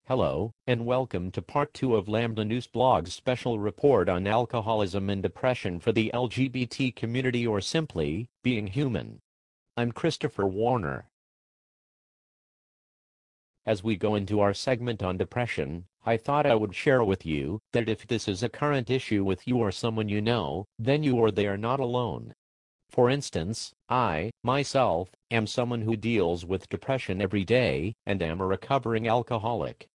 Hello, and welcome to part 2 of LambdaNewsBlog's special report on alcoholism and depression for the LGBT community, or simply, being human. I'm Christopher Warner. As we go into our segment on depression, I thought I would share with you that if this is a current issue with you or someone you know, then you or they are not alone. For instance, I, myself, am someone who deals with depression every day, and am a recovering alcoholic.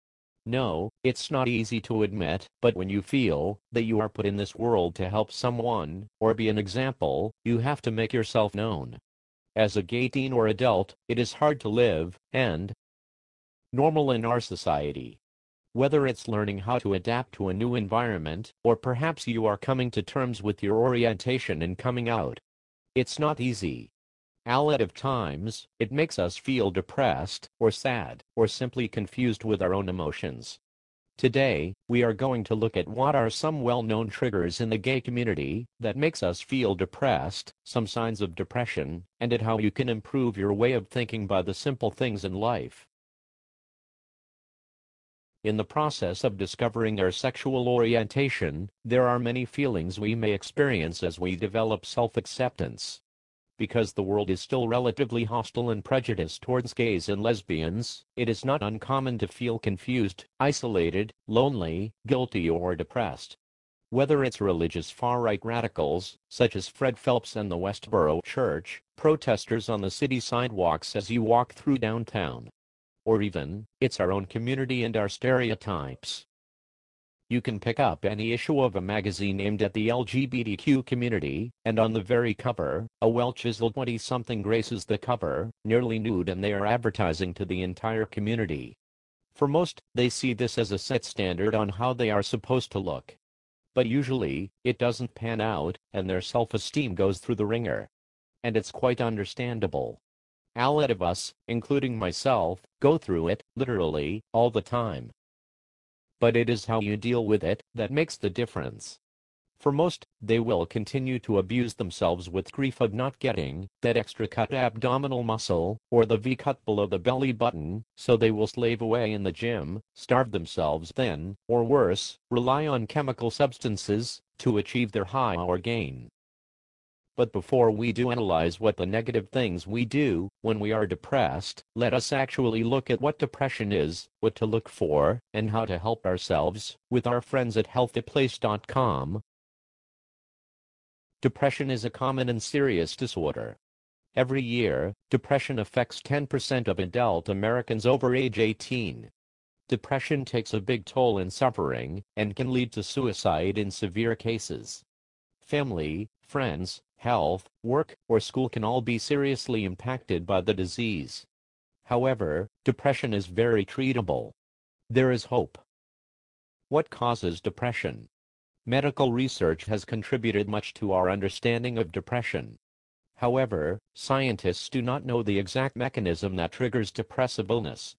No, it's not easy to admit, but when you feel that you are put in this world to help someone, or be an example, you have to make yourself known. As a gay teen or adult, it is hard to live, and normal in our society. Whether it's learning how to adapt to a new environment, or perhaps you are coming to terms with your orientation and coming out. It's not easy. A lot of times, it makes us feel depressed, or sad, or simply confused with our own emotions. Today, we are going to look at what are some well-known triggers in the gay community that makes us feel depressed, some signs of depression, and at how you can improve your way of thinking by the simple things in life. In the process of discovering our sexual orientation, there are many feelings we may experience as we develop self-acceptance. Because the world is still relatively hostile and prejudiced towards gays and lesbians, it is not uncommon to feel confused, isolated, lonely, guilty, or depressed. Whether it's religious far-right radicals, such as Fred Phelps and the Westboro Church, protesters on the city sidewalks as you walk through downtown, or even, it's our own community and our stereotypes. You can pick up any issue of a magazine aimed at the LGBTQ community, and on the very cover, a well-chiseled 20-something graces the cover, nearly nude, and they are advertising to the entire community. For most, they see this as a set standard on how they are supposed to look. But usually, it doesn't pan out, and their self-esteem goes through the ringer. And it's quite understandable. A lot of us, including myself, go through it, literally, all the time. But it is how you deal with it that makes the difference. For most, they will continue to abuse themselves with grief of not getting that extra cut abdominal muscle, or the V-cut below the belly button, so they will slave away in the gym, starve themselves then, or worse, rely on chemical substances to achieve their high or gain. But before we do analyze what the negative things we do when we are depressed, let us actually look at what depression is, what to look for, and how to help ourselves, with our friends at healthyplace.com. Depression is a common and serious disorder. Every year, depression affects 10% of adult Americans over age 18. Depression takes a big toll in suffering, and can lead to suicide in severe cases. Family, friends, health, work, or school can all be seriously impacted by the disease. However, depression is very treatable. There is hope. What causes depression? Medical research has contributed much to our understanding of depression. However, scientists do not know the exact mechanism that triggers depressive illness.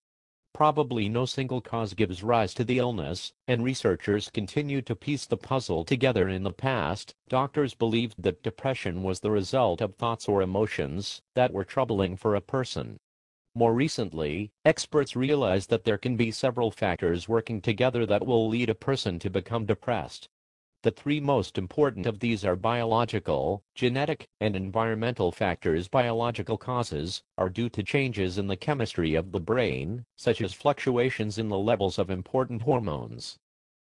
Probably no single cause gives rise to the illness, and researchers continue to piece the puzzle together. In the past, doctors believed that depression was the result of thoughts or emotions that were troubling for a person. More recently, experts realized that there can be several factors working together that will lead a person to become depressed. The three most important of these are biological, genetic, and environmental factors. Biological causes are due to changes in the chemistry of the brain, such as fluctuations in the levels of important hormones.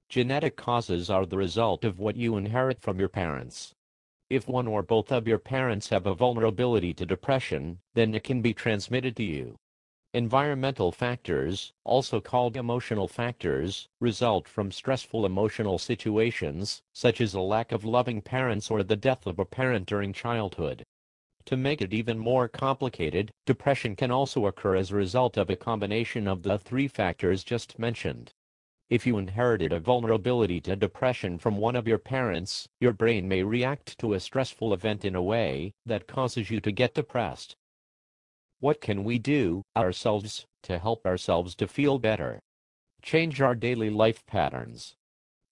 Genetic causes are the result of what you inherit from your parents. If one or both of your parents have a vulnerability to depression, then it can be transmitted to you. Environmental factors, also called emotional factors, result from stressful emotional situations, such as a lack of loving parents or the death of a parent during childhood. To make it even more complicated, depression can also occur as a result of a combination of the three factors just mentioned. If you inherited a vulnerability to depression from one of your parents, your brain may react to a stressful event in a way that causes you to get depressed. What can we do, ourselves, to help ourselves to feel better? Change our daily life patterns.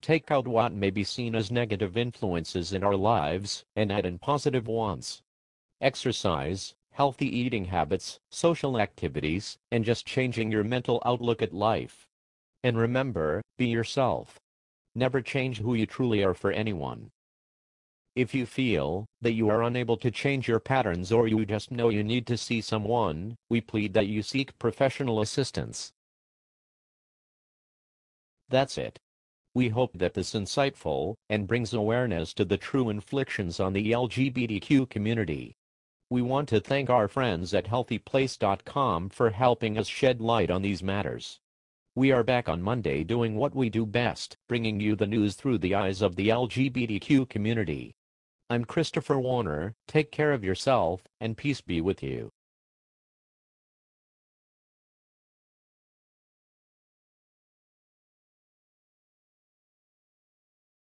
Take out what may be seen as negative influences in our lives, and add in positive ones. Exercise, healthy eating habits, social activities, and just changing your mental outlook at life. And remember, be yourself. Never change who you truly are for anyone. If you feel that you are unable to change your patterns or you just know you need to see someone, we plead that you seek professional assistance. That's it. We hope that this is insightful and brings awareness to the true inflictions on the LGBTQ community. We want to thank our friends at healthyplace.com for helping us shed light on these matters. We are back on Monday doing what we do best, bringing you the news through the eyes of the LGBTQ community. I'm Christopher Warner. Take care of yourself, and peace be with you.